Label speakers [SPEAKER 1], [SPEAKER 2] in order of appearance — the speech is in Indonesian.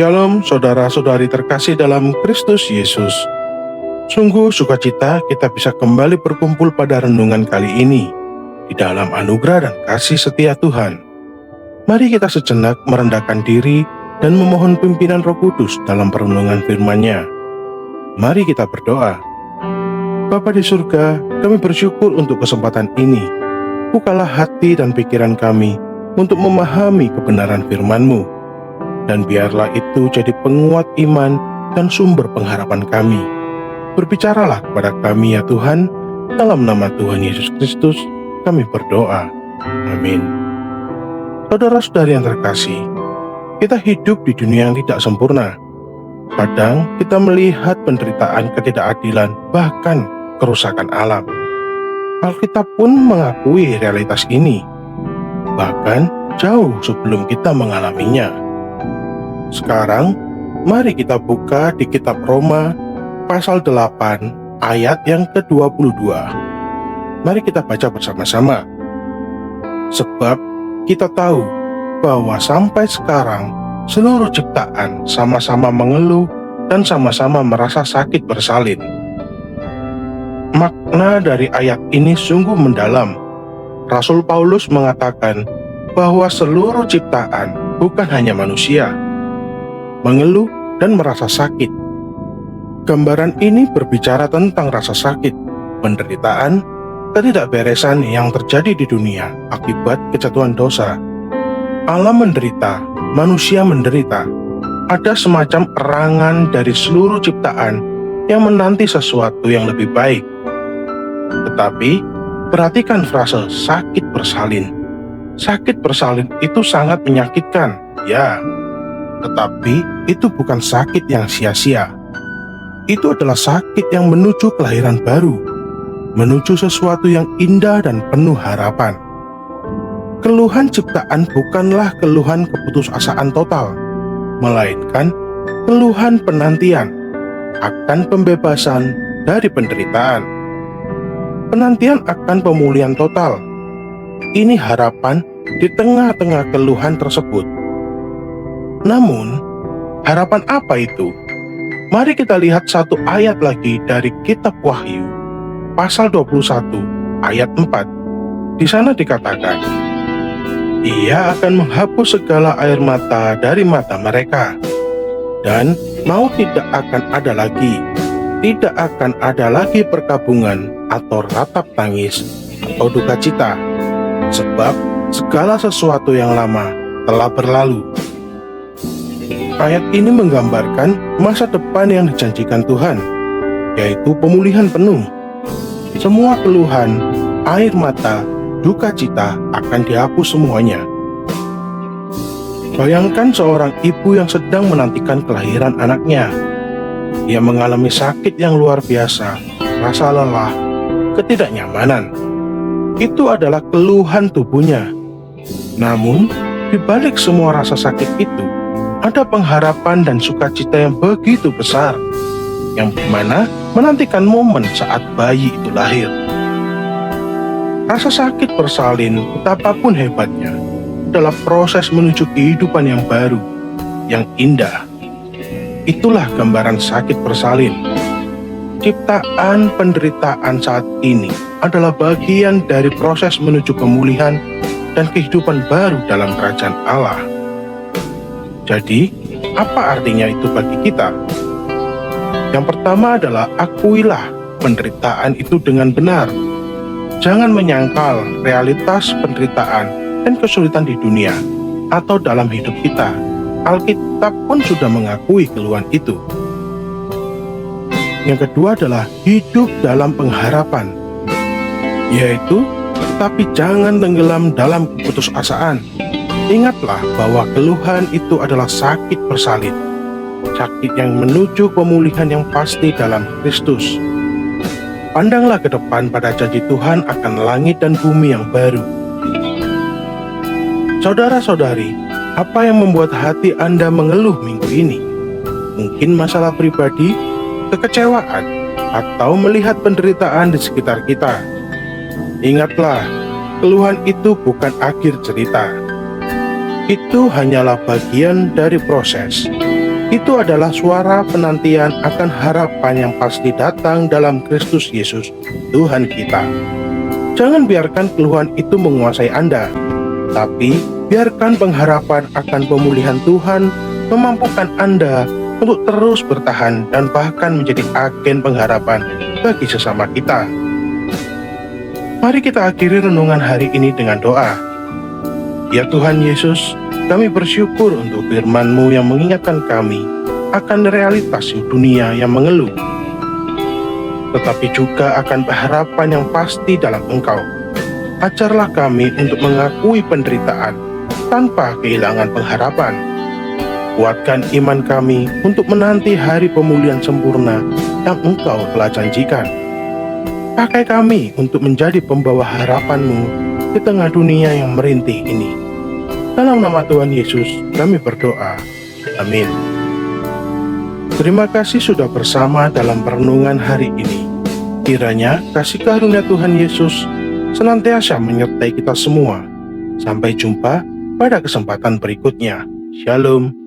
[SPEAKER 1] Shalom saudara-saudari terkasih dalam Kristus Yesus. Sungguh sukacita kita bisa kembali berkumpul pada renungan kali ini di dalam anugerah dan kasih setia Tuhan. Mari kita sejenak merendahkan diri dan memohon pimpinan Roh Kudus dalam perenungan firman-Nya. Mari kita berdoa. Bapa di surga, kami bersyukur untuk kesempatan ini. Bukalah hati dan pikiran kami untuk memahami kebenaran firman-Mu. Dan biarlah itu jadi penguat iman dan sumber pengharapan kami. Berbicaralah kepada kami ya Tuhan, dalam nama Tuhan Yesus Kristus kami berdoa. Amin. Saudara-saudari yang terkasih, kita hidup di dunia yang tidak sempurna. Kadang kita melihat penderitaan, ketidakadilan, bahkan kerusakan alam. Alkitab pun mengakui realitas ini, bahkan jauh sebelum kita mengalaminya. Sekarang, mari kita buka di kitab Roma pasal 8 ayat yang ke-22. Mari kita baca bersama-sama. Sebab kita tahu bahwa sampai sekarang seluruh ciptaan sama-sama mengeluh dan sama-sama merasa sakit bersalin. Makna dari ayat ini sungguh mendalam. Rasul Paulus mengatakan bahwa seluruh ciptaan bukan hanya manusia mengeluh dan merasa sakit. Gambaran ini berbicara tentang rasa sakit, penderitaan, ketidakberesan yang terjadi di dunia akibat kejatuhan dosa. Alam menderita, manusia menderita. Ada semacam erangan dari seluruh ciptaan yang menanti sesuatu yang lebih baik. Tetapi, perhatikan frase sakit bersalin. Sakit bersalin itu sangat menyakitkan, ya. Tetapi itu bukan sakit yang sia-sia. Itu adalah sakit yang menuju kelahiran baru, menuju sesuatu yang indah dan penuh harapan. Keluhan ciptaan bukanlah keluhan keputusasaan total, melainkan keluhan penantian akan pembebasan dari penderitaan. Penantian akan pemulihan total. Ini harapan di tengah-tengah keluhan tersebut. Namun, harapan apa itu? Mari kita lihat satu ayat lagi dari kitab Wahyu, pasal 21, ayat 4. Di sana dikatakan, Ia akan menghapus segala air mata dari mata mereka, dan maut tidak akan ada lagi. Tidak akan ada lagi perkabungan atau ratap tangis atau duka cita, sebab segala sesuatu yang lama telah berlalu. Ayat ini menggambarkan masa depan yang dijanjikan Tuhan, yaitu pemulihan penuh. Semua keluhan, air mata, duka cita akan dihapus semuanya. Bayangkan seorang ibu yang sedang menantikan kelahiran anaknya. Ia mengalami sakit yang luar biasa, rasa lelah, ketidaknyamanan. Itu adalah keluhan tubuhnya. Namun, di balik semua rasa sakit itu, ada pengharapan dan sukacita yang begitu besar, yang mana menantikan momen saat bayi itu lahir. Rasa sakit bersalin, betapapun hebatnya, adalah proses menuju kehidupan yang baru, yang indah. Itulah gambaran sakit bersalin. Ciptaan penderitaan saat ini adalah bagian dari proses menuju pemulihan dan kehidupan baru dalam kerajaan Allah. Jadi, apa artinya itu bagi kita? Yang pertama adalah akuilah penderitaan itu dengan benar. Jangan menyangkal realitas penderitaan dan kesulitan di dunia atau dalam hidup kita. Alkitab pun sudah mengakui keluhan itu. Yang kedua adalah hidup dalam pengharapan, yaitu tapi jangan tenggelam dalam keputusasaan. Ingatlah bahwa keluhan itu adalah sakit bersalin, sakit yang menuju pemulihan yang pasti dalam Kristus. Pandanglah ke depan pada janji Tuhan akan langit dan bumi yang baru. Saudara-saudari, apa yang membuat hati Anda mengeluh minggu ini? Mungkin masalah pribadi, kekecewaan, atau melihat penderitaan di sekitar kita. Ingatlah, keluhan itu bukan akhir cerita. Itu hanyalah bagian dari proses. Itu adalah suara penantian akan harapan yang pasti datang dalam Kristus Yesus, Tuhan kita. Jangan biarkan keluhan itu menguasai Anda, tapi biarkan pengharapan akan pemulihan Tuhan memampukan Anda untuk terus bertahan dan bahkan menjadi agen pengharapan bagi sesama kita. Mari kita akhiri renungan hari ini dengan doa. Ya Tuhan Yesus, kami bersyukur untuk firman-Mu yang mengingatkan kami akan realitas dunia yang mengeluh, tetapi juga akan harapan yang pasti dalam Engkau. Ajarlah kami untuk mengakui penderitaan tanpa kehilangan pengharapan. Kuatkan iman kami untuk menanti hari pemulihan sempurna yang Engkau telah janjikan. Pakai kami untuk menjadi pembawa harapan-Mu di tengah dunia yang merintih ini. Dalam nama Tuhan Yesus kami berdoa. Amin. Terima kasih sudah bersama dalam renungan hari ini. Kiranya kasih karunia Tuhan Yesus senantiasa menyertai kita semua. Sampai jumpa pada kesempatan berikutnya. Shalom.